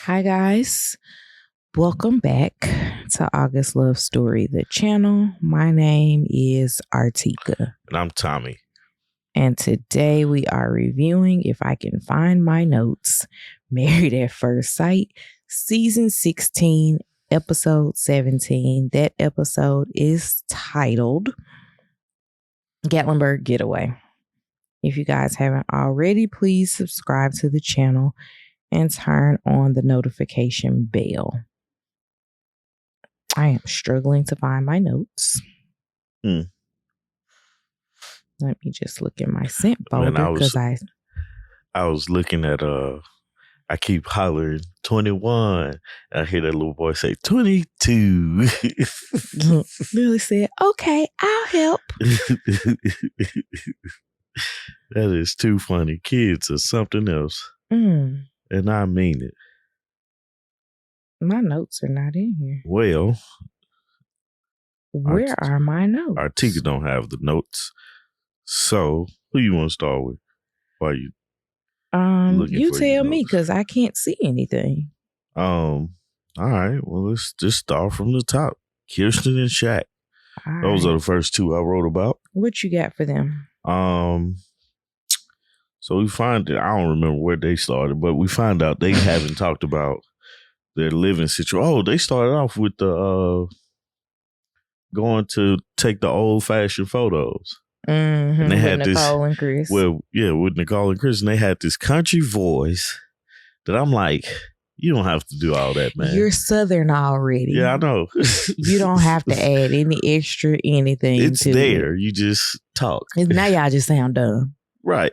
Hi, guys. Welcome back to August Love Story, the channel. My name is Artieka. And I'm Tommy. And today we are reviewing, if I can find my notes, Married at First Sight, Season 16, Episode 17. That episode is titled Gatlinburg Getaway. If you guys haven't already, please subscribe to the channel and turn on the notification bell. I am struggling to find my notes. Let me just look in my sent folder because I was looking at I keep hollering 21. I hear that little boy say 22. Lily said, "Okay, I'll help." That is too funny. Kids are something else. And I mean it. My notes are not in here. Well, where are my notes? Artieka don't have the notes. So, who you want to start with? Why you? You tell me because I can't see anything. All right. Well, let's just start from the top. Kirsten and Shaq. Those are the first two I wrote about. What you got for them? So we find that I don't remember where they started, but we find out they haven't talked about their living situation. Oh, they started off with the going to take the old fashioned photos. And they had Nicole and Chris. Well, yeah, with Nicole and Chris, and they had this country voice that I'm like, you don't have to do all that, man. You're Southern already. Yeah, I know. You don't have to add any extra anything. It's there. You just talk. Now y'all just sound dumb. Right.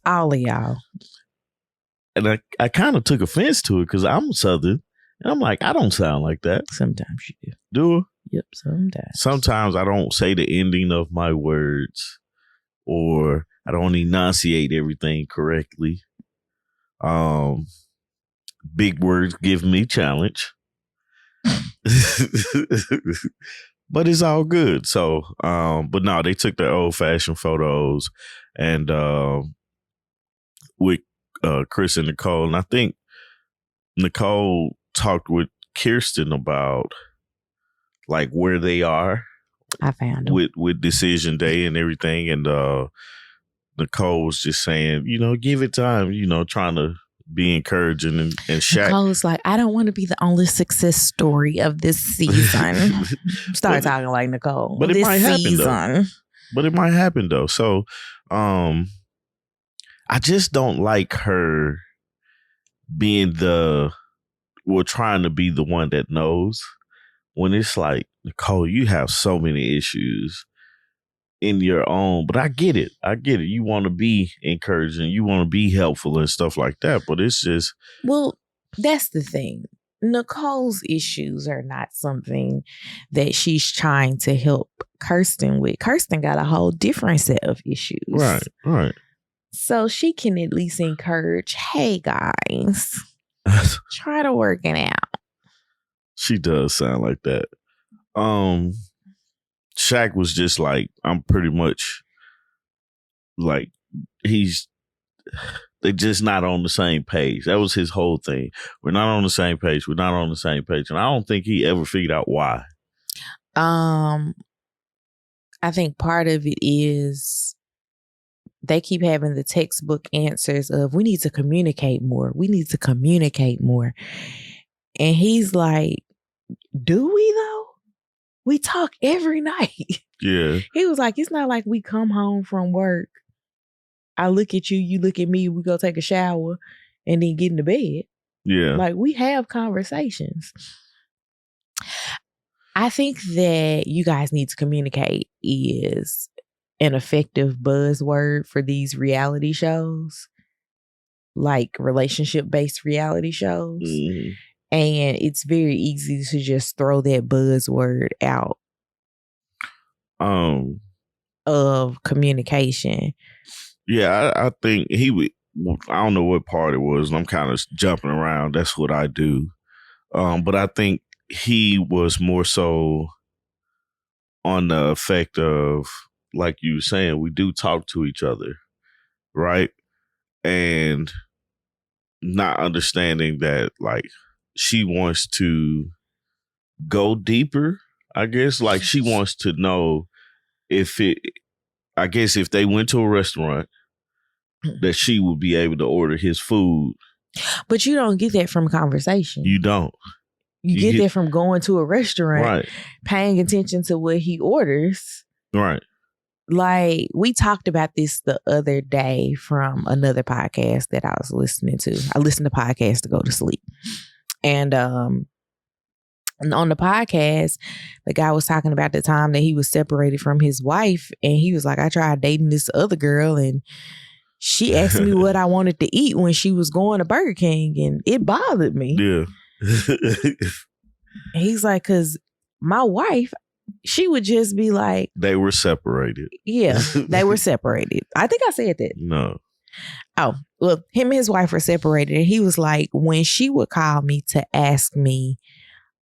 All of y'all. And I kind of took offense to it because I'm Southern. And I'm like, I don't sound like that. Sometimes you do. Do I? Yep, sometimes. Sometimes I don't say the ending of my words, or I don't enunciate everything correctly. Big words give me challenge. But it's all good. So, but no, they took their old fashioned photos and with Chris and Nicole. And I think Nicole talked with Kirsten about like where they are. I found them. with decision day and everything. And Nicole was just saying, give it time, trying to be encouraging and Shaq. Nicole's like, I don't want to be the only success story of this season. Start talking like Nicole. But it might happen though. But it might happen though. So I just don't like her being trying to be the one that knows, when it's like, Nicole, you have so many issues in your own, but I get it. You want to be encouraging, you want to be helpful and stuff like that, but it's just... Well, that's the thing. Nicole's issues are not something that she's trying to help Kirsten with. Kirsten got a whole different set of issues. Right. So she can at least encourage, hey, guys, try to work it out. She does sound like that. Shaq was just like, I'm pretty much like, they're just not on the same page. That was his whole thing. We're not on the same page. And I don't think he ever figured out why. I think part of it is they keep having the textbook answers of, we need to communicate more. And he's like, do we though? We talk every night. Yeah. He was like, it's not like we come home from work, I look at you, you look at me, we go take a shower and then get into bed. Yeah. Like, we have conversations. I think that you guys need to communicate is an effective buzzword for these reality shows, like relationship-based reality shows. Mm-hmm. And it's very easy to just throw that buzzword out of communication. Yeah, I think he would. I don't know what part it was. And I'm kind of jumping around. That's what I do. But I think he was more so on the effect of, like you were saying, we do talk to each other, right? And not understanding that like she wants to go deeper, I guess. Like she wants to know if they went to a restaurant that she would be able to order his food. But you don't get that from conversation. You don't. You get that from going to a restaurant, right, paying attention to what he orders. Right. Like, we talked about this the other day from another podcast that I was listening to. I listen to podcasts to go to sleep. And on the podcast, the guy was talking about the time that he was separated from his wife. And he was like, I tried dating this other girl and she asked me what I wanted to eat when she was going to Burger King. And it bothered me. Yeah. He's like, because my wife, she would just be like... They were separated. Yeah, they were separated. I think I said that. No. Oh, well, him and his wife were separated. And he was like, when she would call me to ask me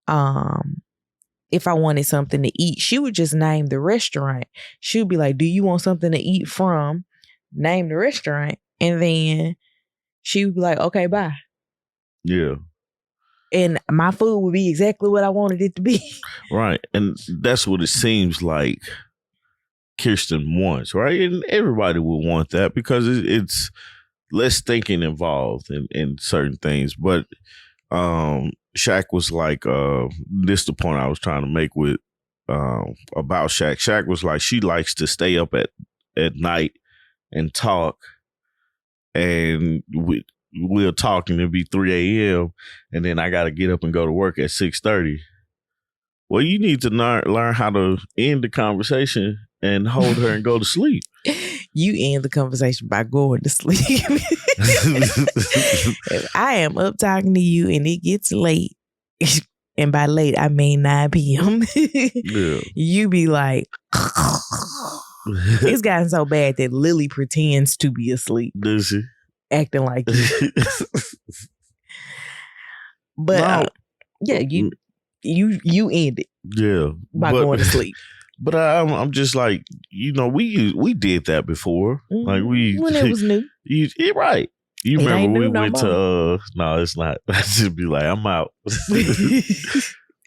if I wanted something to eat, she would just name the restaurant. She would be like, do you want something to eat from? Name the restaurant. And then she would be like, okay, bye. Yeah. And my food would be exactly what I wanted it to be. Right. And that's what it seems like Kirsten wants, right? And everybody would want that because it's less thinking involved in certain things. But Shaq was like, this is the point I was trying to make with about Shaq. Shaq was like, she likes to stay up at night and talk. And we'll talk and it'll be 3 a.m. and then I got to get up and go to work at 6:30. Well, you need to learn how to end the conversation and hold her and go to sleep. You end the conversation by going to sleep. If I am up talking to you and it gets late, and by late, I mean 9 p.m. Yeah. You be like, it's gotten so bad that Lily pretends to be asleep. Does she? Acting like you. But yeah, you end it. Yeah. By going to sleep. But I'm just like, we did that before. Mm-hmm. Like when it was new. You're right. You remember we went to no, it's not. I should be like, I'm out.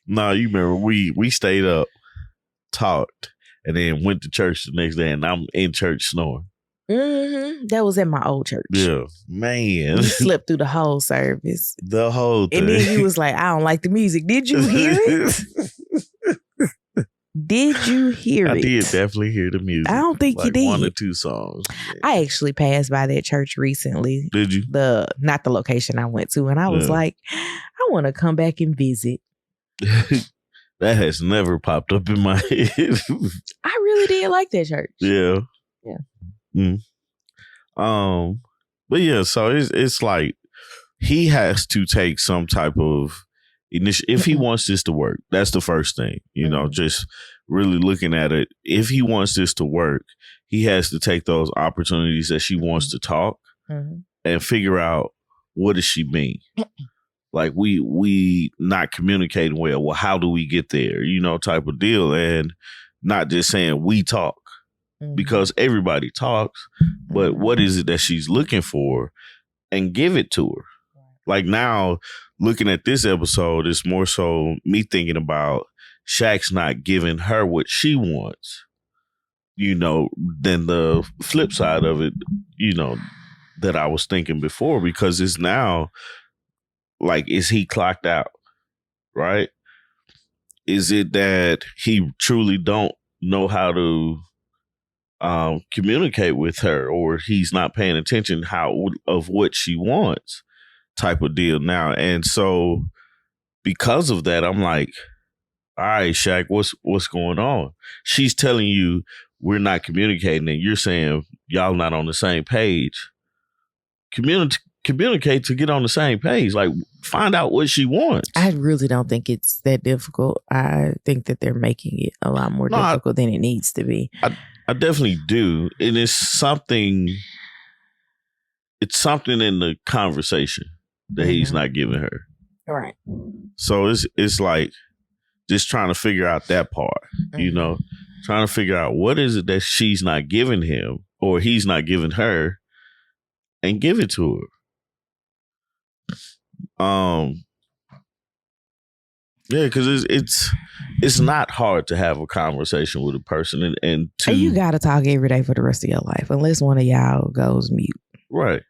No, you remember we stayed up, talked, and then went to church the next day, and I'm in church snoring. Mm-hmm. That was at my old church. Yeah, man. You slept through the whole service. The whole thing. And then you was like, I don't like the music. Did you hear it? Did you hear it? I did definitely hear the music. I don't think you did. 1 or 2 songs. I actually passed by that church recently. Did you? Not the location I went to. And I was like, I want to come back and visit. That has never popped up in my head. I really did like that church. Yeah. Yeah. But yeah, so it's like he has to take some type of initiative if he wants this to work. That's the first thing, just really looking at it. If he wants this to work, he has to take those opportunities that she wants to talk and figure out what does she mean. Like we not communicating well. Well, how do we get there? Type of deal, and not just saying we talk. Because everybody talks, but what is it that she's looking for and give it to her? Like now, looking at this episode, it's more so me thinking about Shaq's not giving her what she wants, than the flip side of it, that I was thinking before, because it's now like, is he clocked out, right? Is it that he truly don't know how to communicate with her, or he's not paying attention of what she wants, type of deal now? And so because of that, I'm like, all right, Shaq, what's going on? She's telling you we're not communicating, and you're saying y'all not on the same page. Communicate to get on the same page. Like, find out what she wants. I really don't think it's that difficult. I think that they're making it a lot more difficult than it needs to be. I definitely do. And it's something in the conversation that he's not giving her. Right. So it's like just trying to figure out that part, trying to figure out what is it that she's not giving him or he's not giving her, and give it to her. Yeah, because it's not hard to have a conversation with a person, and you got to talk every day for the rest of your life, unless one of y'all goes mute. Right.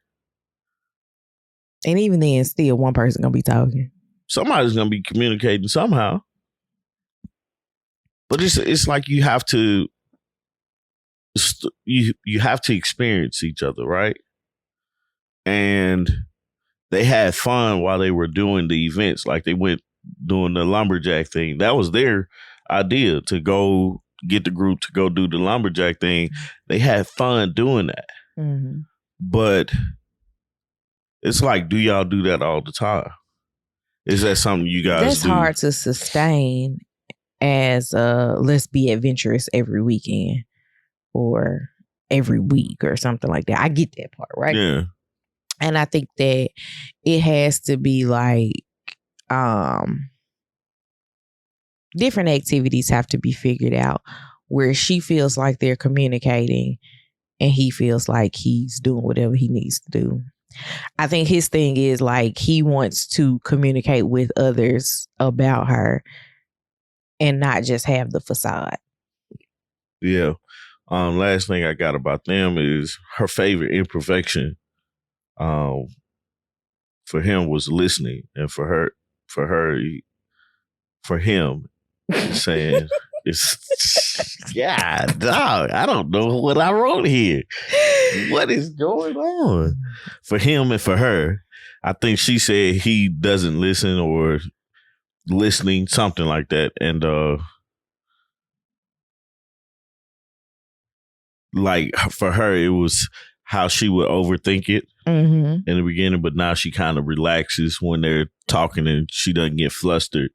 And even then, still one person gonna be talking. Somebody's gonna be communicating somehow. But it's like you have to you have to experience each other, right? And they had fun while they were doing the events. Like they went doing the lumberjack thing. That was their idea, to go get the group to go do the lumberjack thing. They had fun doing that. Mm-hmm. But it's like, do y'all do that all the time? Is that something you guys That's do? That's hard to sustain as let's be adventurous every weekend or every week or something like that. I get that part, right? Yeah. And I think that it has to be like different activities have to be figured out where she feels like they're communicating and he feels like he's doing whatever he needs to do. I think his thing is like he wants to communicate with others about her and not just have the facade. Yeah. Last thing I got about them is her favorite imperfection for him was listening, and for him saying it's yeah, dog, I don't know what I wrote here. What is going on? For him and for her, I think she said he doesn't listen or listening, something like that. And like for her, it was how she would overthink it in the beginning, but now she kind of relaxes when they're talking and she doesn't get flustered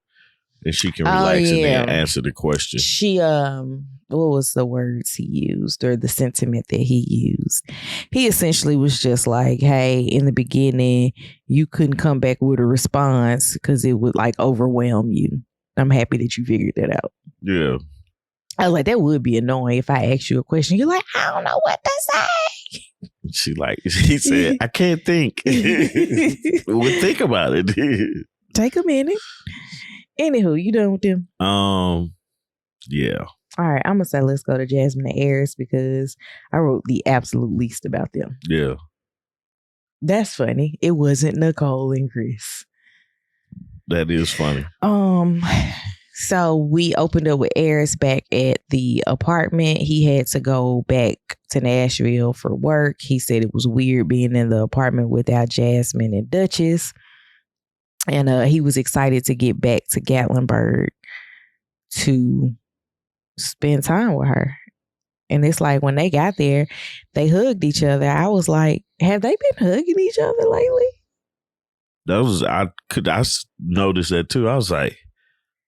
and she can relax and then answer the question. She, what was the words he used or the sentiment that he used? He essentially was just like, hey, in the beginning, you couldn't come back with a response because it would like overwhelm you. I'm happy that you figured that out. Yeah. I was like, that would be annoying if I asked you a question. You're like, I don't know what to say. He said, I can't think. Well, think about it. Take a minute. Anywho, you done with them? Yeah. All right, I'm gonna say let's go to Jasmine and Eris because I wrote the absolute least about them. Yeah. That's funny. It wasn't Nicole and Chris. That is funny. So we opened up with Eris back at the apartment. He had to go back to Nashville for work. He said it was weird being in the apartment without Jasmine and Duchess. And he was excited to get back to Gatlinburg to spend time with her. And it's like when they got there, they hugged each other. I was like, have they been hugging each other lately? I noticed that too. I was like,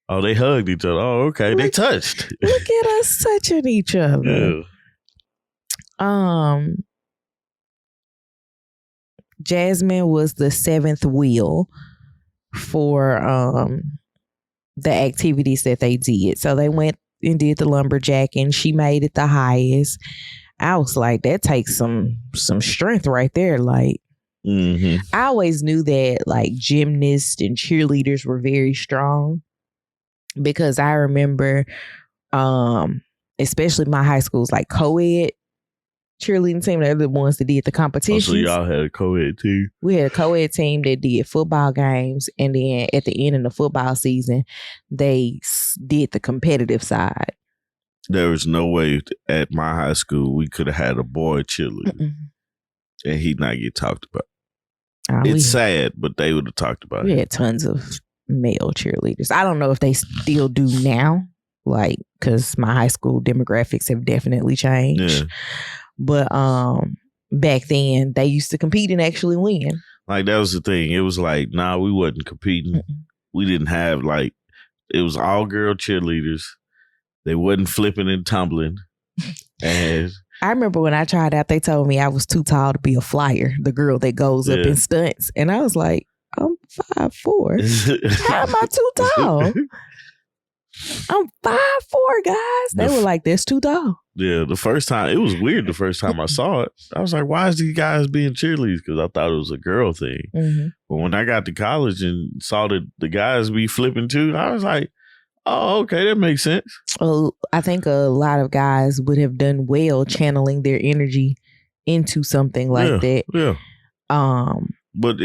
oh, they hugged each other. Oh, okay. They touched. Look at us touching each other. Yeah. Jasmine was the seventh wheel for the activities that they did. So they went and did the lumberjack and she made it the highest. I was like, that takes some strength right there. Like, I always knew that like gymnasts and cheerleaders were very strong because I remember, especially my high school's like co-ed cheerleading team. They're the ones that did the competitions. Oh, so y'all had a co-ed team? We had a co-ed team that did football games, and then at the end of the football season, they did the competitive side. There was no way at my high school we could have had a boy cheerleader and he'd not get talked about. It's sad, but they would have talked about it. We had tons of male cheerleaders. I don't know if they still do now, like, because my high school demographics have definitely changed. Yeah. But back then, they used to compete and actually win. Like, that was the thing. It was like, nah, we wasn't competing. We didn't have, like, it was all girl cheerleaders. They wasn't flipping and tumbling. And I remember when I tried out, they told me I was too tall to be a flyer, the girl that goes up in stunts. And I was like, I'm 5'4". How am I too tall? I'm 5'4", guys. They were like, that's too tall. Yeah, the first time, it was weird the first time I saw it. I was like, why is these guys being cheerleaders? Because I thought it was a girl thing. Mm-hmm. But when I got to college and saw the guys be flipping too, I was like, oh, okay, that makes sense. Well, I think a lot of guys would have done well channeling their energy into something like that. Yeah. But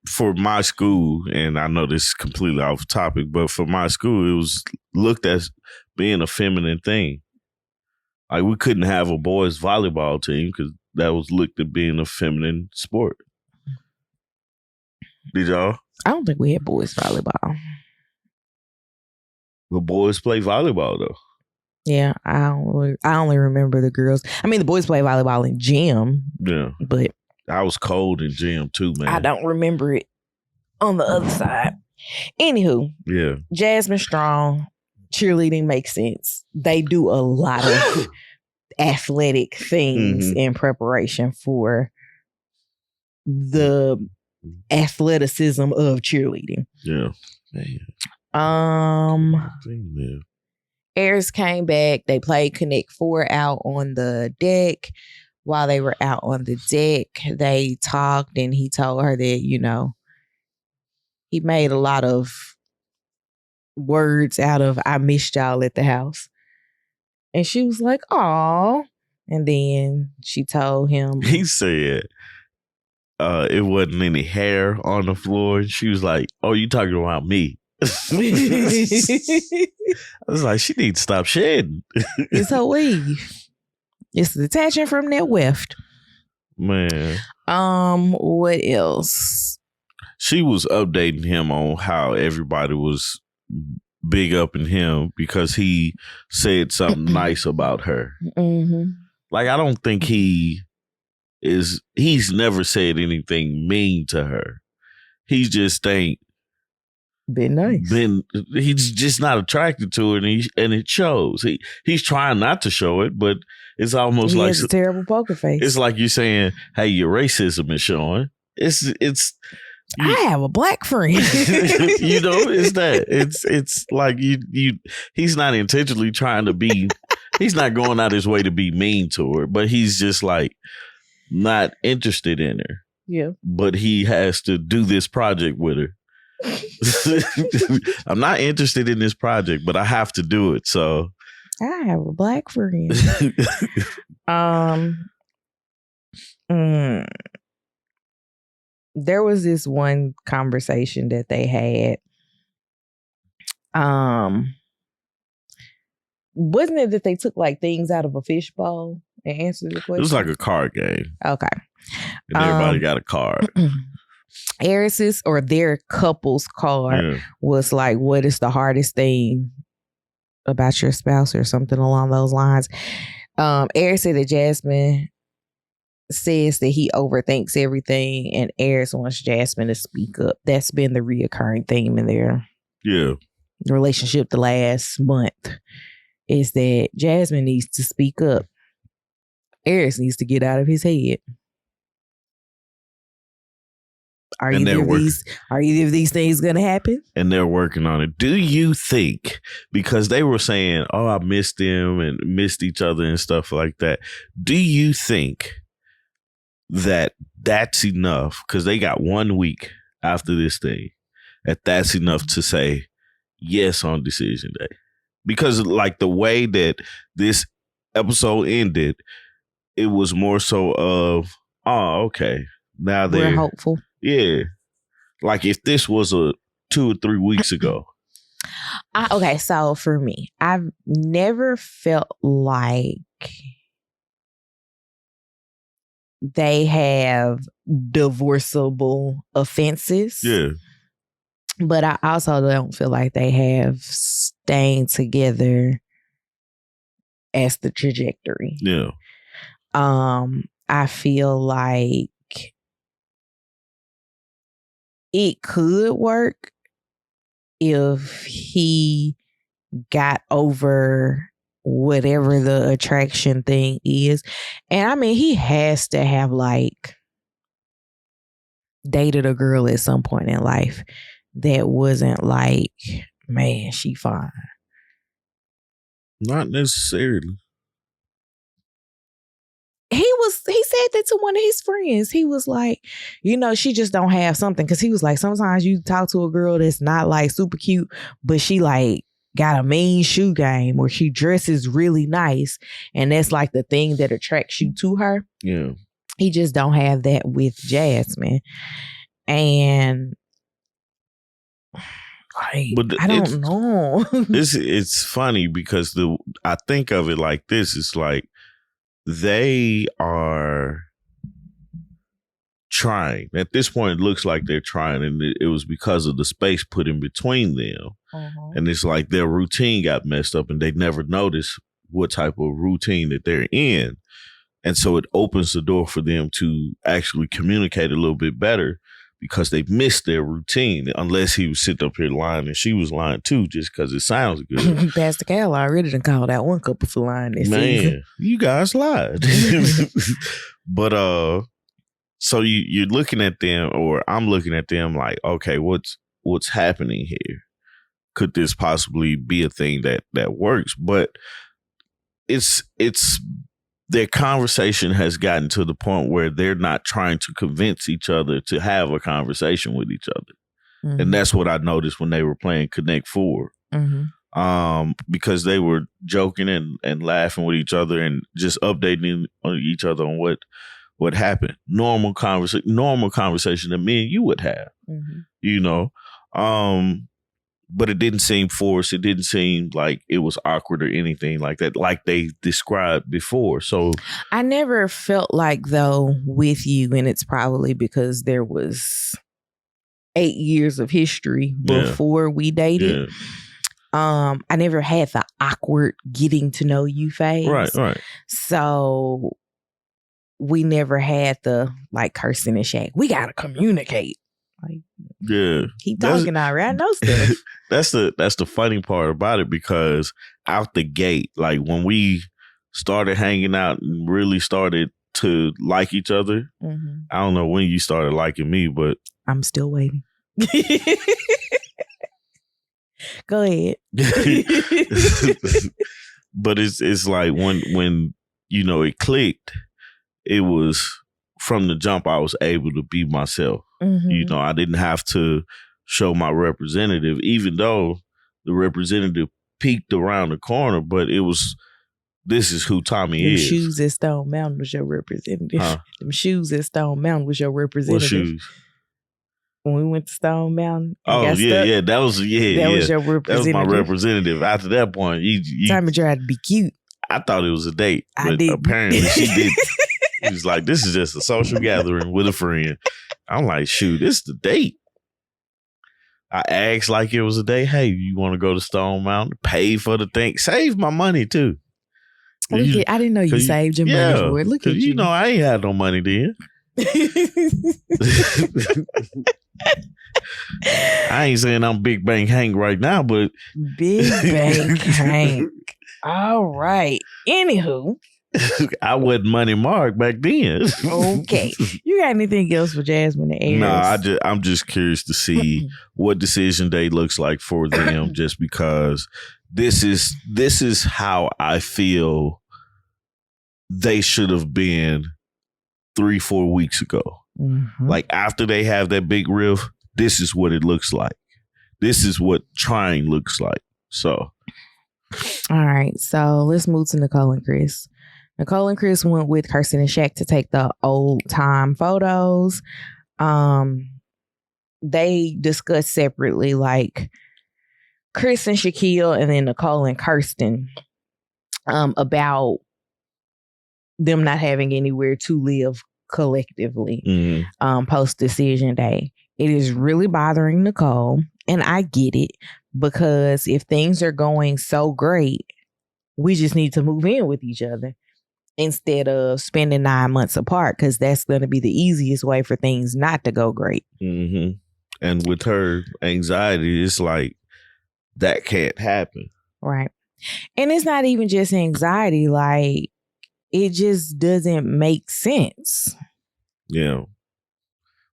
for my school, and I know this is completely off topic, but for my school, it was looked at as being a feminine thing. Like, we couldn't have a boys volleyball team because that was looked at being a feminine sport. Did y'all? I don't think we had boys volleyball. The boys play volleyball though. Yeah, I only remember the girls. I mean, the boys play volleyball in gym. Yeah, but I was cold in gym too, man. I don't remember it on the other side. Anywho, yeah, Jasmine Strong, cheerleading makes sense. They do a lot of athletic things in preparation for the athleticism of cheerleading. Yeah. Man. Eris came back. They played Connect 4 out on the deck. While they were out on the deck, they talked and he told her that, you know, he made a lot of words out of "I missed y'all at the house." And she was like, "Aw." And then she told him. He said it wasn't any hair on the floor. And she was like, "Oh, you talking about me?" I was like, she needs to stop shedding. It's her weave. It's detaching from that weft. Man. What else? She was updating him on how everybody was big up in him because he said something nice about her. Mm-hmm. Like, I don't think he's never said anything mean to her. He just ain't been nice. He's just not attracted to it, and it shows. He's trying not to show it, but it's almost he like has a terrible poker face. It's like you're saying, "Hey, your racism is showing." I have a black friend. You know, it's that. It's like you. He's not intentionally trying to be. He's not going out his way to be mean to her, but he's just like not interested in her. Yeah. But he has to do this project with her. I'm not interested in this project, but I have to do it. So I have a black friend. There was this one conversation that they had. Wasn't it that they took like things out of a fishbowl and answered the question? It was like a card game. Okay. And everybody got a card. Eris's or their couple's card was like, what is the hardest thing about your spouse or something along those lines? Eris said that Jasmine says that he overthinks everything and Eris wants Jasmine to speak up. That's been the reoccurring theme in their relationship the last month, is that Jasmine needs to speak up. Eris needs to get out of his head. Are either of these things going to happen? And they're working on it. Do you think, because they were saying, "Oh, I missed them and missed each other and stuff like that." Do you think that that's enough? Because they got 1 week after this thing, that's enough to say yes on decision day. Because like the way that this episode ended, it was more so of, oh, okay, now we're hopeful. Yeah. Like if this was 2 or 3 weeks ago. Okay, so for me, I've never felt like they have divorceable offenses. Yeah. But I also don't feel like they have staying together as the trajectory. Yeah. I feel like it could work if he got over whatever the attraction thing is. And I mean, he has to have like dated a girl at some point in life that wasn't like, man, she fine. Not necessarily. he said that to one of his friends. He was like, she just don't have something. Cause he was like, sometimes you talk to a girl that's not like super cute, but she like got a mean shoe game or she dresses really nice. And that's like the thing that attracts you to her. Yeah. He just don't have that with Jasmine. And I don't know. It's funny because I think of it like this. It's like they are trying. At this point, it looks like they're trying, and it was because of the space put in between them. Uh-huh. And it's like their routine got messed up, and they never noticed what type of routine that they're in. And so it opens the door for them to actually communicate a little bit better because they missed their routine, unless he was sitting up here lying and she was lying too, just because it sounds good. Pastor Cal already done called out one couple for lying this season. You guys lied. But so you're looking at them, or I'm looking at them like, okay, what's happening here? Could this possibly be a thing that works? But it's their conversation has gotten to the point where they're not trying to convince each other to have a conversation with each other. Mm-hmm. And that's what I noticed when they were playing Connect Four. Mm-hmm. Because they were joking and laughing with each other and just updating on each other on what happened. Normal conversation that me and you would have, but it didn't seem forced. It didn't seem like it was awkward or anything like that, like they described before. So I never felt like, though, with you, and it's probably because there was 8 years of history before we dated. Yeah. I never had the awkward getting to know you phase. Right. So we never had the like Kirsten and Shaq. We gotta communicate. Like, keep talking now, right? I know stuff. That's the funny part about it, because out the gate, like when we started hanging out and really started to like each other, I don't know when you started liking me, but I'm still waiting. Go ahead. But it's like when it clicked, it was from the jump I was able to be myself. I didn't have to show my representative, even though the representative peeked around the corner, but this is who Tommy is. Them shoes at Stone Mountain was your representative. Huh? Them shoes at Stone Mountain was your representative. What shoes? When we went to Stone Mountain. Oh, yeah. That was your representative. That was my representative. After that point, Tommy tried to be cute. I thought it was a date, but apparently she didn't. He was like, this is just a social gathering with a friend. I'm like, shoot, this is the date. I asked like it was a date. Hey, you want to go to Stone Mountain? Pay for the thing. Save my money too. I didn't know you saved your money for it. Look at you. I ain't had no money then. I ain't saying I'm Big Bank Hank right now, but Big Bank Hank. All right. Anywho. I wasn't Money Mark back then. Okay. You got anything else for Jasmine and Eris? No, I'm just curious to see what decision day looks like for them, just because this is how I feel they should have been 3-4 weeks ago. Like after they have that big riff, this is what it looks like. This is what trying looks like. So all right, so let's move to Nicole and Chris. Nicole and Chris went with Kirsten and Shaq to take the old time photos. They discussed separately, like Chris and Shaquille, and then Nicole and Kirsten, about them not having anywhere to live collectively post decision day. It is really bothering Nicole, and I get it, because if things are going so great, we just need to move in with each other instead of spending 9 months apart, because that's going to be the easiest way for things not to go great. And with her anxiety, it's like that can't happen. Right. And it's not even just anxiety, like it just doesn't make sense. Yeah.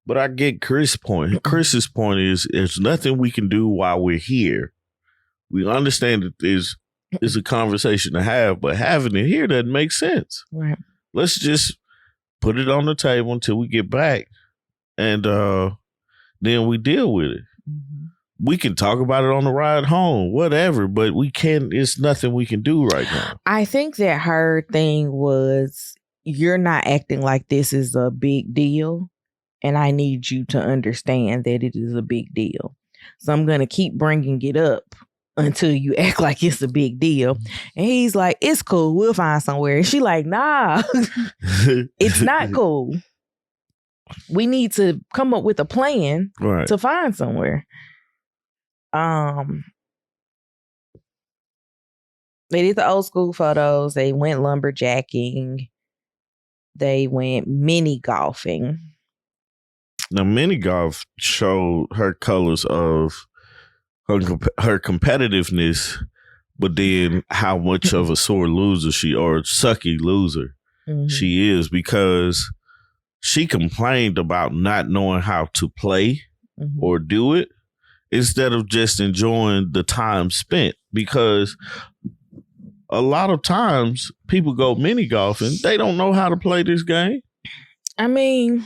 But I get Chris' point. Chris's point is there's nothing we can do while we're here. We understand that there's a conversation to have, but having it here doesn't make sense. Right. let's just put it on the table until we get back, and then we deal with it. Mm-hmm. We can talk about it on the ride home, whatever, but we can't. It's nothing we can do right now. I think that her thing was, you're not acting like this is a big deal, and I need you to understand that it is a big deal. So I'm going to keep bringing it up until you act like it's a big deal. And he's like, it's cool. We'll find somewhere. And she like, nah, it's not cool. We need to come up with a plan to find somewhere. They did the old school photos. They went lumberjacking. They went mini golfing. Now, mini golf showed her colors of her competitiveness, but then how much of a sore loser or sucky loser she is, because she complained about not knowing how to play or do it instead of just enjoying the time spent, because a lot of times people go mini golfing, they don't know how to play this game. I mean,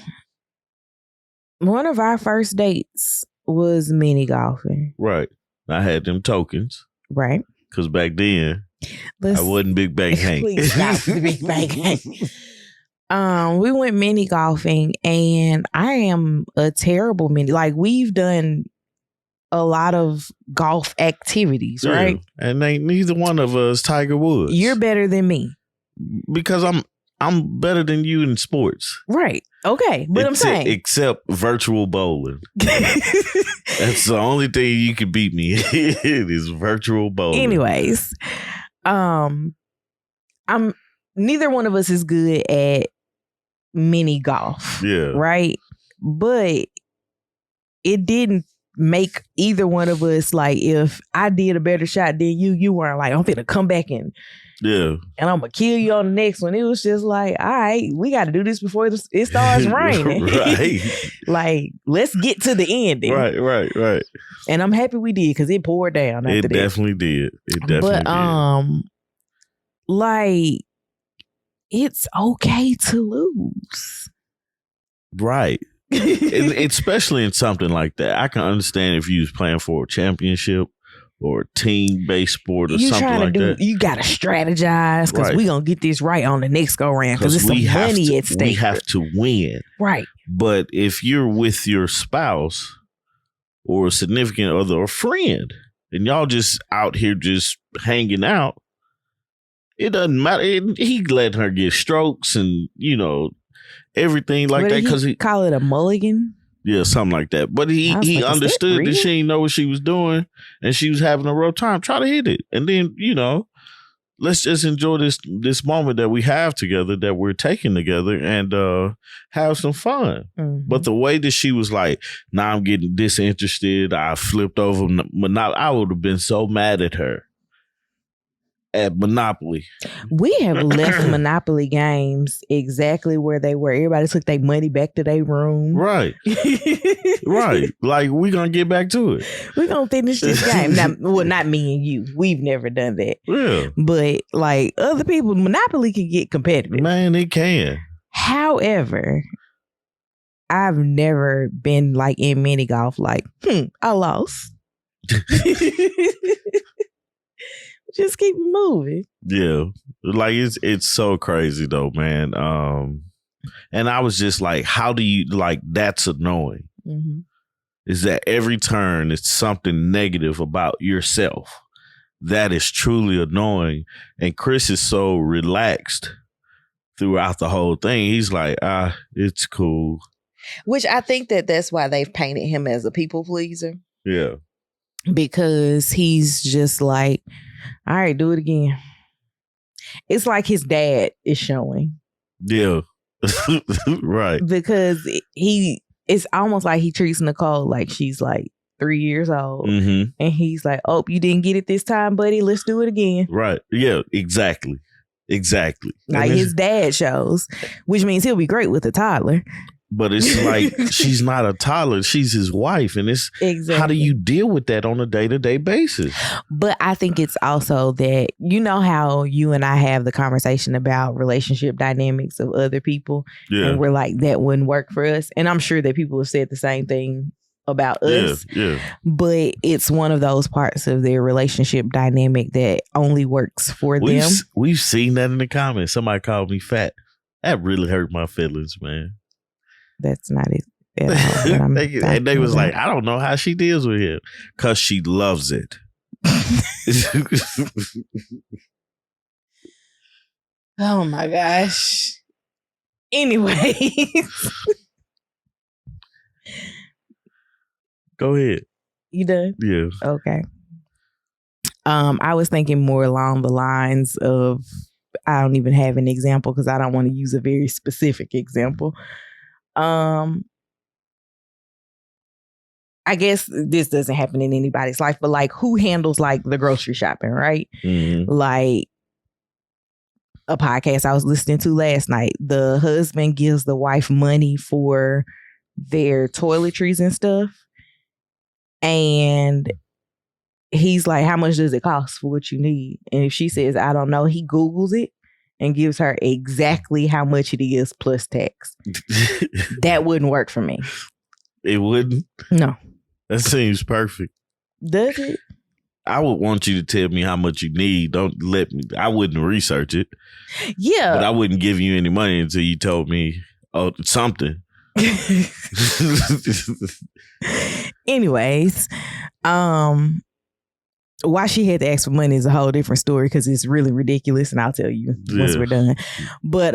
one of our first dates was mini golfing. Right. I had them tokens. Right. Because back then, I wasn't Big Bang Hank. Please stop the Big Bang Hank. We went mini golfing, and I am a terrible like, we've done a lot of golf activities, right? And neither one of us Tiger Woods. You're better than me. Because I'm better than you in sports. Right. Okay. But I'm saying. Except virtual bowling. That's the only thing you can beat me in is virtual bowling. Anyways, neither one of us is good at mini golf. Yeah. Right? But it didn't make either one of us, like, if I did a better shot than you weren't like, I'm finna come back and I'm gonna kill you on the next one. It was just like, all right, we got to do this before it starts raining. Right. Like, let's get to the ending. Right. And I'm happy we did, because it poured down after that. Definitely did. It definitely did. Like, it's okay to lose. Right. Especially in something like that. I can understand if you was playing for a championship or a team-based sport or something like that. You got to strategize, because we going to get this right on the next go-round, because it's some money at stake. We have to win. Right. But if you're with your spouse or a significant other or friend, and y'all just out here just hanging out, it doesn't matter. He let her get strokes and, everything like that, because he call it a mulligan. Yeah, something like that. But he understood that she didn't know what she was doing, and she was having a rough time. Try to hit it, and then let's just enjoy this moment that we have together, that we're taking together, and have some fun. But the way that she was like, "Now I'm getting disinterested," I flipped over. I would have been so mad at her. At Monopoly. We have left Monopoly games exactly where they were. Everybody took their money back to their room. Right. Right. Like, we're going to get back to it. We're going to finish this game. Now, well, not me and you. We've never done that. Yeah. But, like, other people, Monopoly can get competitive. Man, it can. However, I've never been, like, in mini golf, like, I lost. Just keep moving. Yeah. Like, it's so crazy though, man. And I was just like, how do you, like, that's annoying. Is that every turn it's something negative about yourself. That is truly annoying. And Chris is so relaxed throughout the whole thing. He's like, it's cool. Which I think that's why they've painted him as a people pleaser. Yeah. Because he's just like, all right, do it again. It's like his dad is showing. Yeah. Right. Because it's almost like he treats Nicole like she's like 3 years old. And he's like, oh, you didn't get it this time, buddy. Let's do it again. Right. Yeah, exactly. Like his dad shows, which means he'll be great with a toddler. But it's like she's not a toddler. She's his wife. And it's how do you deal with that on a day-to-day basis? But I think it's also that, you know how you and I have the conversation about relationship dynamics of other people. Yeah. And we're like, that wouldn't work for us. And I'm sure that people have said the same thing about us. Yeah. But it's one of those parts of their relationship dynamic that only works for them. We've seen that in the comments. Somebody called me fat. That really hurt my feelings, man. That's not it at all. And they was like, I don't know how she deals with him because she loves it. Oh my gosh. Anyway. Go ahead. You done? Yeah. Okay. I was thinking more along the lines of, I don't even have an example because I don't want to use a very specific example. I guess this doesn't happen in anybody's life, but like who handles like the grocery shopping, right? Mm-hmm. Like a podcast I was listening to last night, the husband gives the wife money for their toiletries and stuff. And he's like, how much does it cost for what you need? And if she says, I don't know, he Googles it and gives her exactly how much it is plus tax. That wouldn't work for me. It wouldn't? No. That seems perfect. Does it? I would want you to tell me how much you need. Don't let me. I wouldn't research it. Yeah. But I wouldn't give you any money until you told me something. Anyways, why she had to ask for money is a whole different story because it's really ridiculous, and I'll tell you once we're done. But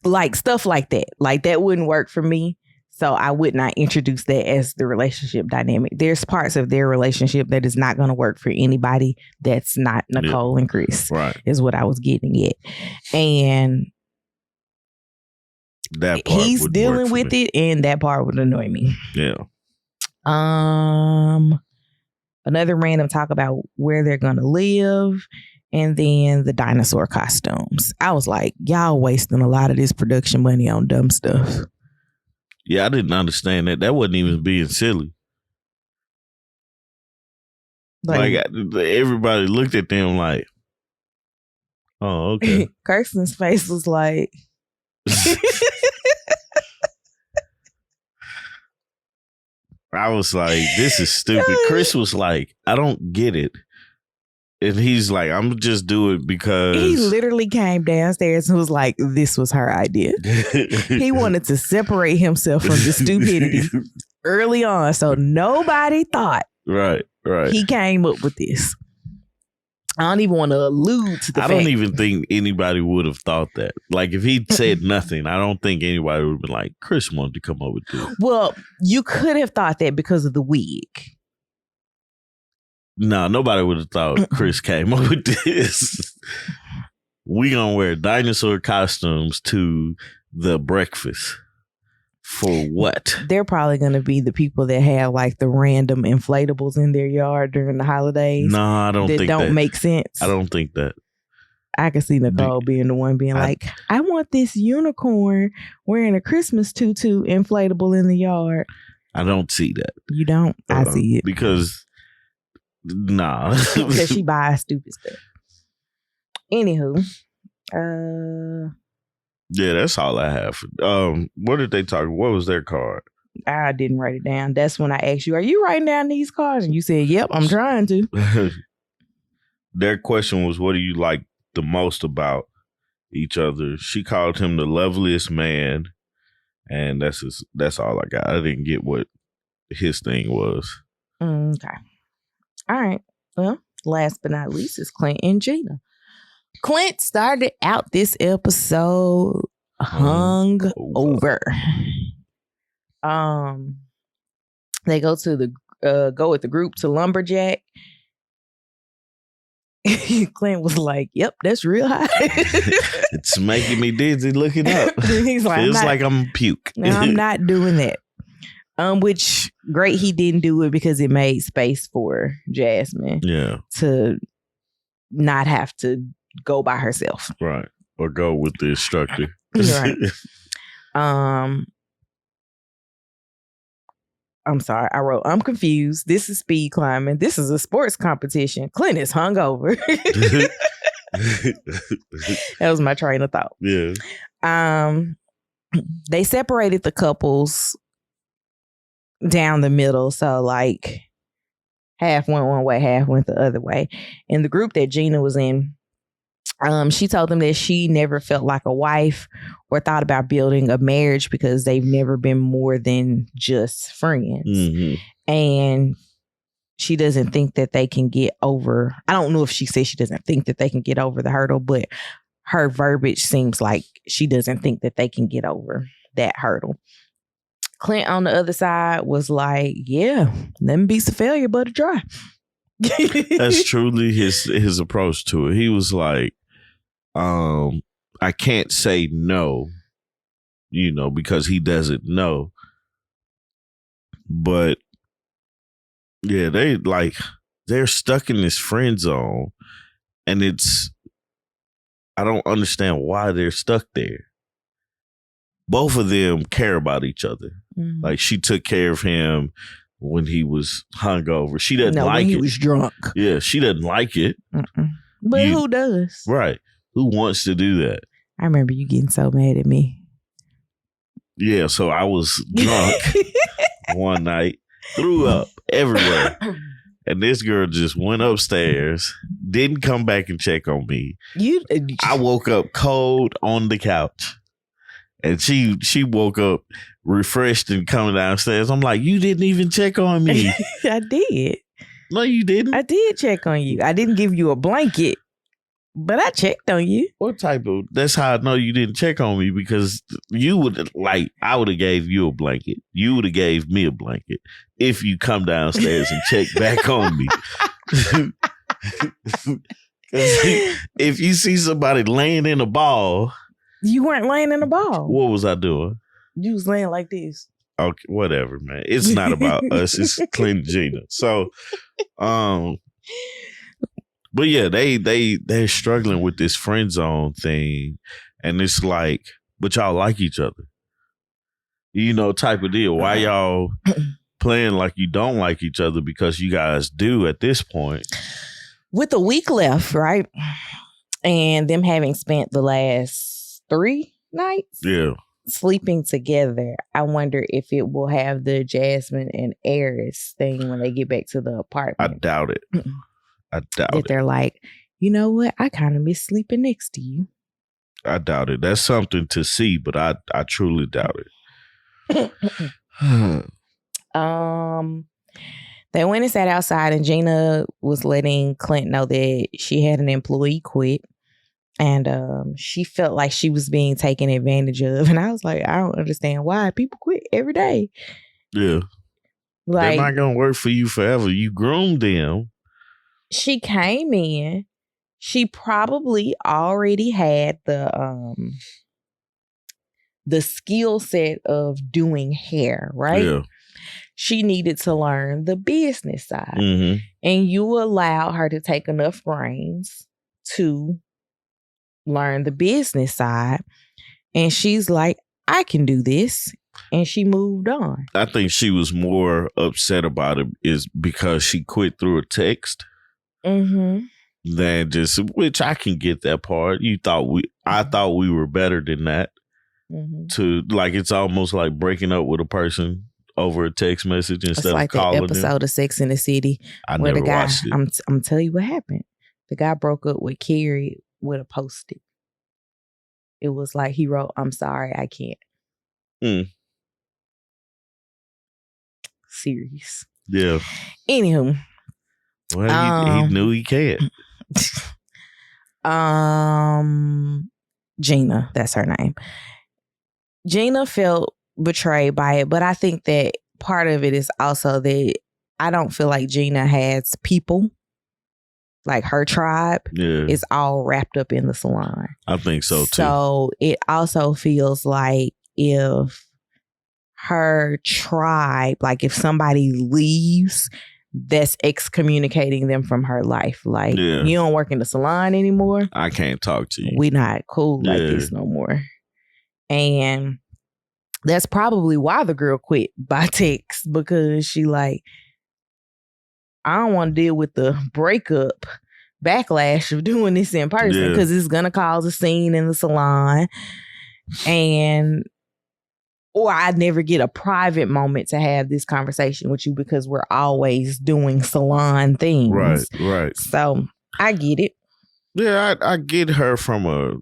like stuff like that wouldn't work for me. So I would not introduce that as the relationship dynamic. There's parts of their relationship that is not going to work for anybody that's not Nicole and Chris. Right. Is what I was getting at. And that part he's dealing with it, and that part would annoy me. Yeah. Another random talk about where they're gonna live, and then the dinosaur costumes. I was like, y'all wasting a lot of this production money on dumb stuff. Yeah, I didn't understand that. That wasn't even being silly. Like everybody looked at them like, oh, okay. Kirsten's face was like I was like, this is stupid. Chris was like, I don't get it. And he's like, I'm just do it because... He literally came downstairs and was like, this was her idea. He wanted to separate himself from the stupidity early on. So nobody thought right. he came up with this. I don't even want to allude to the fact. I don't even think anybody would have thought that. Like, if he'd said nothing, I don't think anybody would have been like, Chris wanted to come up with this. Well, you could have thought that because of the wig. No, nobody would have thought Chris came up with this. We gonna wear dinosaur costumes to the breakfast. For what? They're probably going to be the people that have like the random inflatables in their yard during the holidays. No, I don't think that. Don't make sense. I don't think that. I can see Nicole being the one being like, I want this unicorn wearing a Christmas tutu inflatable in the yard. I don't see that. You don't? I see it. Because, nah. Because she buys stupid stuff. Anywho, yeah, that's all I have. What did they talk? What was their card? I didn't write it down. That's when I asked you, are you writing down these cards? And you said, yep, I'm trying to. Their question was, what do you like the most about each other? She called him the loveliest man. And that's all I got. I didn't get what his thing was. Okay. All right. Well, last but not least is Clint and Gina. Clint started out this episode hung over. They go with the group to Lumberjack. Clint was like, "Yep, that's real high. It's making me dizzy looking up. He's like, feels like I'm puke. No, I'm not doing that." Which great he didn't do it because it made space for Jasmine. Yeah. To not have to go by herself. Right. Or go with the instructor. Right. I'm sorry, I wrote, I'm confused. This is speed climbing. This is a sports competition. Clint is hungover. That was my train of thought. Yeah. They separated the couples down the middle. So like half went one way, half went the other way. And the group that Gina was in, she told them that she never felt like a wife or thought about building a marriage because they've never been more than just friends. Mm-hmm. And she doesn't think that they can get over. I don't know if she says she doesn't think that they can get over the hurdle, but her verbiage seems like she doesn't think that they can get over that hurdle. Clint on the other side was like, yeah, them beats a failure but a try. That's truly his approach to it. He was like, I can't say no, because he doesn't know. But yeah, they're stuck in this friend zone, and I don't understand why they're stuck there. Both of them care about each other. Mm-hmm. Like, she took care of him when he was hungover. She doesn't like it. When he was drunk. Yeah, she doesn't like it. But who does? Right. Who wants to do that? I remember you getting so mad at me. Yeah, so I was drunk one night, threw up everywhere. And this girl just went upstairs, didn't come back and check on me. I woke up cold on the couch. And she woke up refreshed and coming downstairs. I'm like, you didn't even check on me. I did. No, you didn't. I did check on you. I didn't give you a blanket, but I checked on you. What type of? That's how I know you didn't check on me, because I would have gave you a blanket. You would have gave me a blanket if you come downstairs and check back on me. If you see somebody laying in a ball. You weren't laying in a ball. What was I doing? You was laying like this. Okay, whatever, man. It's not about us. It's Clint and Gina. So, but yeah, they're struggling with this friend zone thing, and it's like, but y'all like each other, type of deal. Why y'all playing like you don't like each other? Because you guys do at this point. With a week left, right, and them having spent the last 3 nights sleeping together, I wonder if it will have the Jasmine and Eris thing when they get back to the apartment. I doubt it. That they're like, you know what? I kind of miss sleeping next to you. I doubt it. That's something to see, but I truly doubt it. They went and sat outside, and Gina was letting Clint know that she had an employee quit. And she felt like she was being taken advantage of. And I was like, I don't understand why people quit every day. Yeah. They're not going to work for you forever. You groomed them. She came in. She probably already had the skill set of doing hair, right? Yeah. She needed to learn the business side. Mm-hmm. And you allowed her to take enough brains to learn the business side, and she's like, I can do this, and she moved on. I think she was more upset about it is because she quit through a text than just, which I can get that part. I thought we were better than that. To like, it's almost like breaking up with a person over a text message instead of calling them. It's like the episode of Sex in the City where the guy, watched it. I'm telling you what happened. The guy broke up with Carrie with a Post-it. It was like he wrote, I'm sorry, I can't. Serious. Yeah. Anywho. Well, he knew he can't. Gina, that's her name. Gina felt betrayed by it, but I think that part of it is also that I don't feel like Gina has people. Like her tribe is all wrapped up in the salon. I think so too. So it also feels like if her tribe, like if somebody leaves, that's excommunicating them from her life. Like, you don't work in the salon anymore. I can't talk to you. We not cool like this no more. And that's probably why the girl quit by text, because she like, I don't want to deal with the breakup backlash of doing this in person because it's going to cause a scene in the salon, or I'd never get a private moment to have this conversation with you because we're always doing salon things. Right. So I get it. Yeah, I get her from a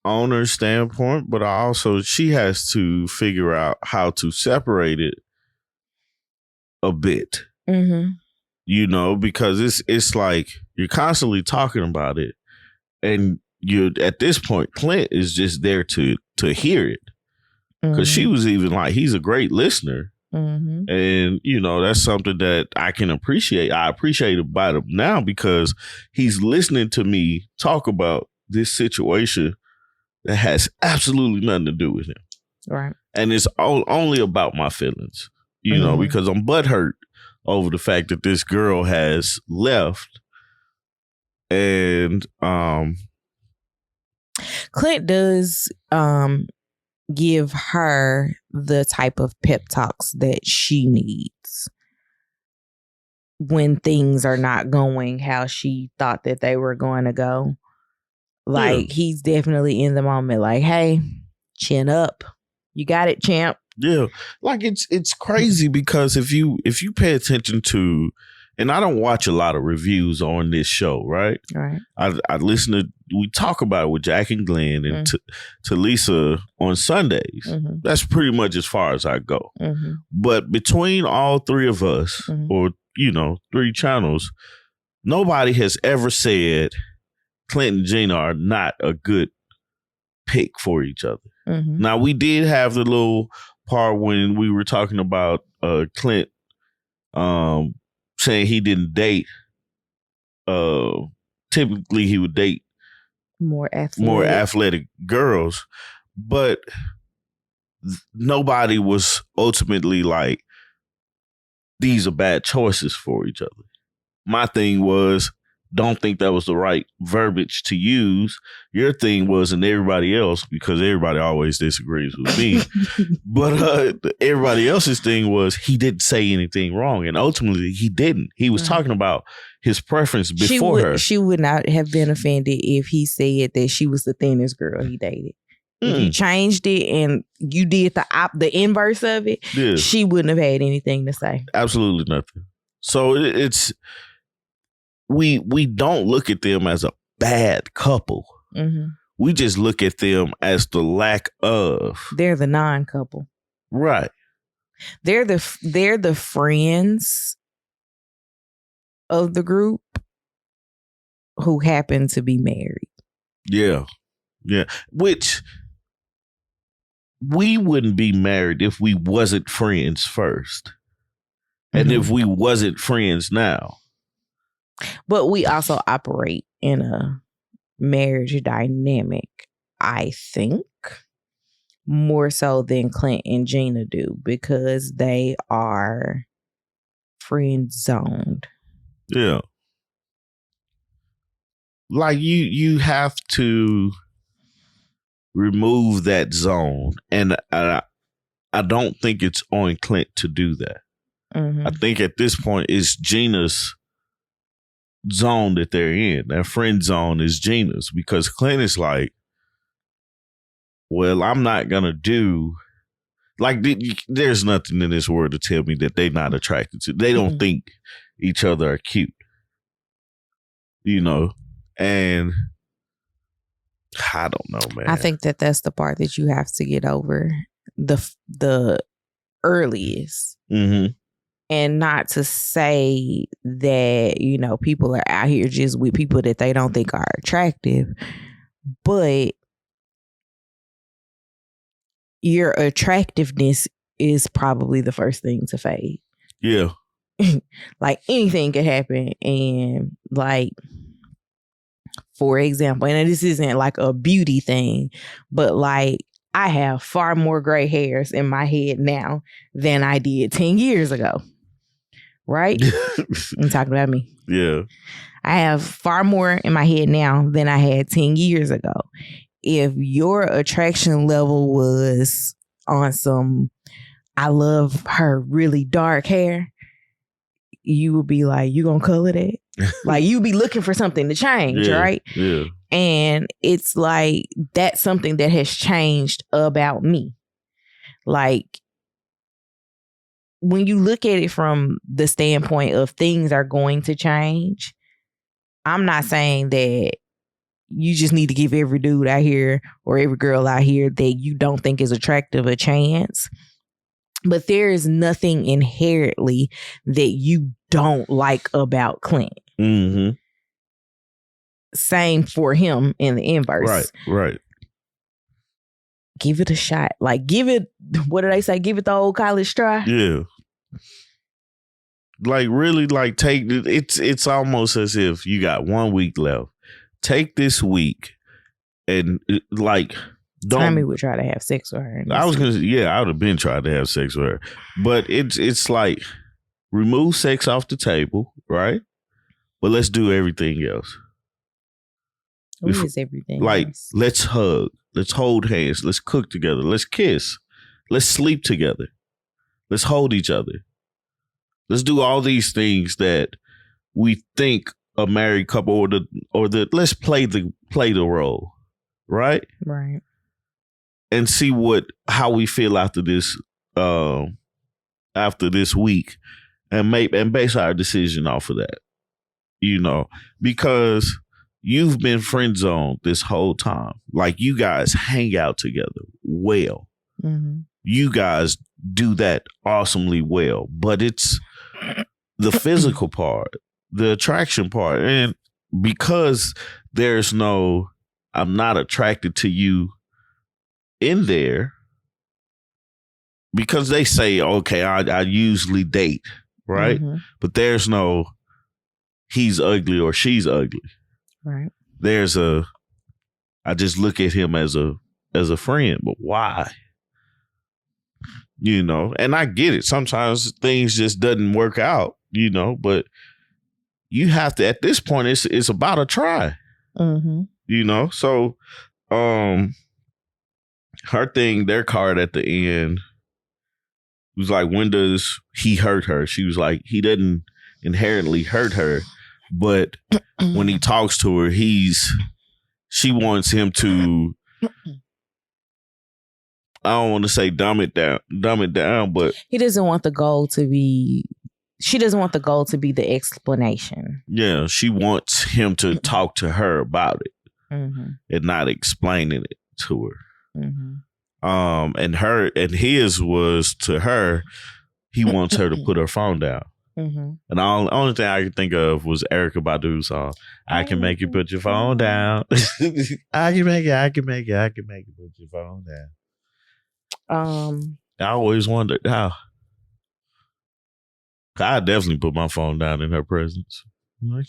owner standpoint, but she has to figure out how to separate it a bit. Mm-hmm. You know, because it's like you're constantly talking about it, and you at this point, Clint is just there to hear it, because she was even like, he's a great listener, and you know that's something that I can appreciate. I appreciate about him now because he's listening to me talk about this situation that has absolutely nothing to do with him, right? And it's only about my feelings, you know, because I'm butthurt over the fact that this girl has left. And Clint does give her the type of pep talks that she needs when things are not going how she thought that they were going to go. Like, he's definitely in the moment like, hey, chin up. You got it, champ. Yeah. Like, it's crazy because if you pay attention to, and I don't watch a lot of reviews on this show, right? Right. I listen to, we talk about it with Jack and Glenn and to Lisa on Sundays. That's pretty much as far as I go. But between all three of us, or, you know, 3 channels, nobody has ever said Clint and Gina are not a good pick for each other. Now, we did have the little part when we were talking about Clint saying he didn't date. Typically, he would date more athletic girls, but nobody was ultimately like, these are bad choices for each other. My thing was, don't think that was the right verbiage to use. Your thing was, and everybody else, because everybody always disagrees with me, but everybody else's thing was, he didn't say anything wrong. And ultimately, he didn't. He was talking about his preference before her. She would not have been offended if he said that she was the thinnest girl he dated. If you changed it and you did the inverse of it, she wouldn't have had anything to say. Absolutely nothing. So it's... We don't look at them as a bad couple. We just look at them as the lack of. They're the non-couple, right? They're the friends of the group who happen to be married. Yeah. Which we wouldn't be married if we wasn't friends first, and if we wasn't friends now. But we also operate in a marriage dynamic, I think, more so than Clint and Gina do, because they are friend zoned. Yeah. Like you have to remove that zone. And I don't think it's on Clint to do that. I think at this point it's Gina's zone that they're in. That friend zone is Gina's, because Clint is like, well, I'm not gonna do, like, there's nothing in this world to tell me that they're not attracted to. They don't think each other are cute, you know. And I don't know, man. I think that's the part that you have to get over the earliest. And not to say that, you know, people are out here just with people that they don't think are attractive, but your attractiveness is probably the first thing to fade. Yeah. Like, anything could happen. And like, for example, and this isn't like a beauty thing, but like, I have far more gray hairs in my head now than I did 10 years ago. Right? I'm talking about me. Yeah. I have far more in my head now than I had 10 years ago. If your attraction level was on some, I love her really dark hair, you would be like, you gonna color that? Like, you be looking for something to change, right? Yeah. And it's like, that's something that has changed about me. Like, when you look at it from the standpoint of things are going to change, I'm not saying that you just need to give every dude out here or every girl out here that you don't think is attractive a chance. But there is nothing inherently that you don't like about Clint. Mm-hmm. Same for him in the inverse. Right. Give it a shot. Like, give it, what do they say? Give it the old college try. Yeah. Like, really, like, take it's almost as if you got 1 week left. Take this week and, like, don't. Tommy would try to have sex with her. I was gonna say, I would have been trying to have sex with her. But it's like, remove sex off the table, right? But let's do everything else. What is everything like, else? Let's hug. Let's hold hands. Let's cook together. Let's kiss. Let's sleep together. Let's hold each other. Let's do all these things that we think a married couple or the let's play the role, right? Right. And see how we feel after this week, and base our decision off of that. You know, because you've been friend zoned this whole time. Like, you guys hang out together well. Mm-hmm. You guys do that awesomely well, but it's the physical part, the attraction part. And because there's no, I'm not attracted to you in there, because they say, okay, I usually date, right? Mm-hmm. But there's no, he's ugly or she's ugly. Right. There's I just look at him as a friend, but why? You know, and I get it. Sometimes things just doesn't work out, you know, but you have to, at this point, it's about a try. Mm-hmm. You know? So, her thing, their card at the end was like, when does he hurt her? She was like, he doesn't inherently hurt her, but when he talks to her, she wants him to, I don't want to say dumb it down, but he doesn't want the goal to be, she doesn't want the goal to be the explanation. Yeah, she wants him to talk to her about it, mm-hmm. and not explaining it to her. Mm-hmm. And his was to her, he wants her to put her phone down. Mm-hmm. And the only thing I could think of was Erykah Badu's song, I can make you put your phone down. I can make you put your phone down. I always wondered how. I definitely put my phone down in her presence. I'm like,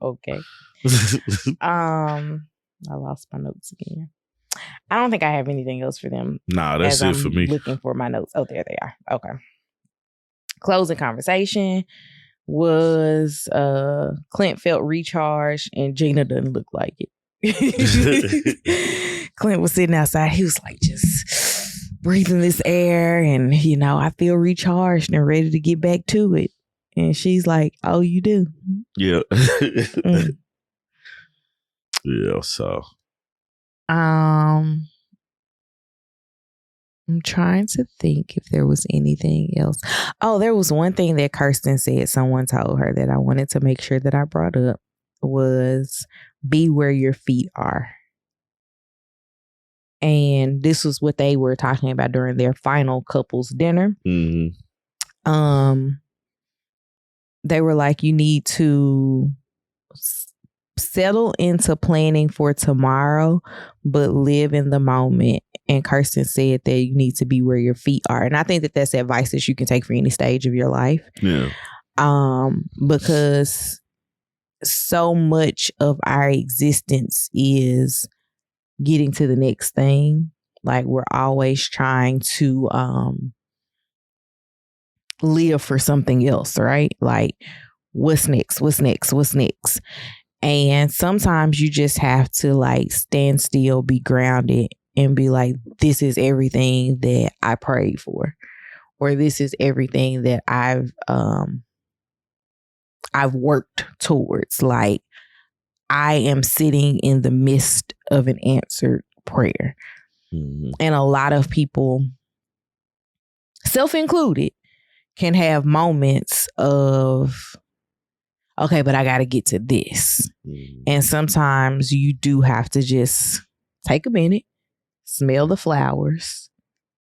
Okay. I lost my notes again. I don't think I have anything else for them. Nah, that's it for me. Looking for my notes. Oh, there they are. Okay. Closing conversation was Clint felt recharged and Gina doesn't look like it. Clint was sitting outside. He was like just breathing this air and, you know, I feel recharged and ready to get back to it. And she's like, oh, you do? Yeah. Yeah, so. I'm trying to think if there was anything else. Oh, there was one thing that Kirsten said someone told her that I wanted to make sure that I brought up was be where your feet are. And this was what they were talking about during their final couples dinner. Mm-hmm. They were like, you need to settle into planning for tomorrow, but live in the moment. And Kirsten said that you need to be where your feet are. And I think that that's advice that you can take for any stage of your life. Yeah. Because so much of our existence is getting to the next thing. Like, we're always trying to live for something else, right? Like, what's next? And sometimes you just have to like stand still, be grounded, and be like, this is everything that I prayed for, or this is everything that I've worked towards. Like, I am sitting in the midst of an answered prayer. Mm-hmm. And a lot of people, self-included, can have moments of, okay, but I got to get to this. Mm-hmm. And sometimes you do have to just take a minute, smell the flowers,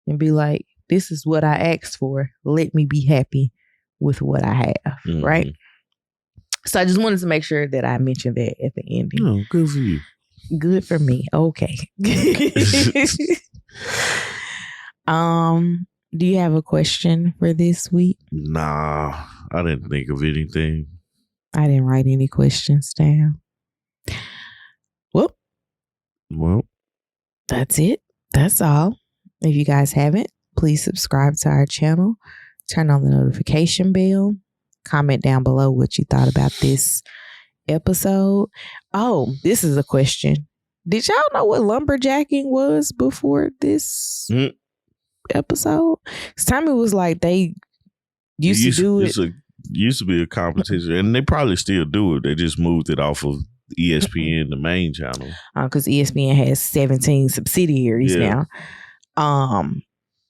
and be like, this is what I asked for. Let me be happy with what I have, mm-hmm. right? So I just wanted to make sure that I mentioned that at the ending. Oh, good for you. Good for me. Okay. Do you have a question for this week? Nah, I didn't think of anything. I didn't write any questions down. Well, that's it. That's all. If you guys haven't, please subscribe to our channel. Turn on the notification bell. Comment down below what you thought about this episode. Oh, this is a question. Did y'all know what lumberjacking was before this episode? Tommy was like, they used to do it. Used to be a competition, and they probably still do it. They just moved it off of ESPN, the main channel. Because ESPN has 17 subsidiaries now.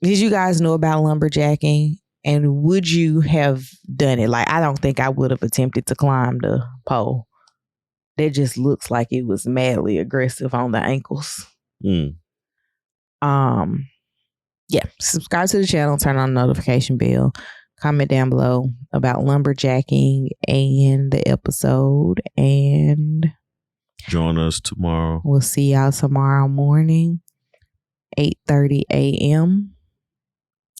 Did you guys know about lumberjacking? And would you have done it? Like, I don't think I would have attempted to climb the pole. That just looks like it was madly aggressive on the ankles. Yeah. Subscribe to the channel, turn on the notification bell, comment down below about lumberjacking and the episode, and join us tomorrow. We'll see y'all tomorrow morning, 8:30 a.m.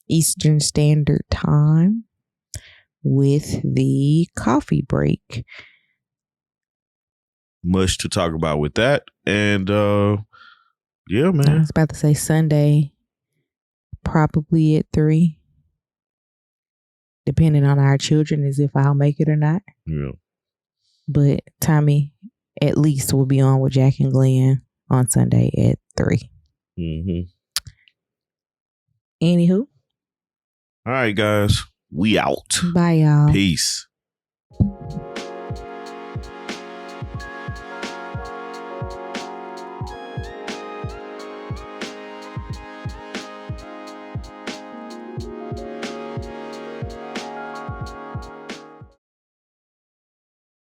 Eastern Standard Time, with the coffee break. Much to talk about with that. And yeah, man. I was about to say Sunday, probably at 3. Depending on our children, as if I'll make it or not. Yeah. But Tommy at least will be on with Jack and Glenn on Sunday at 3. Mm-hmm. Anywho. All right, guys. We out. Bye, y'all. Peace.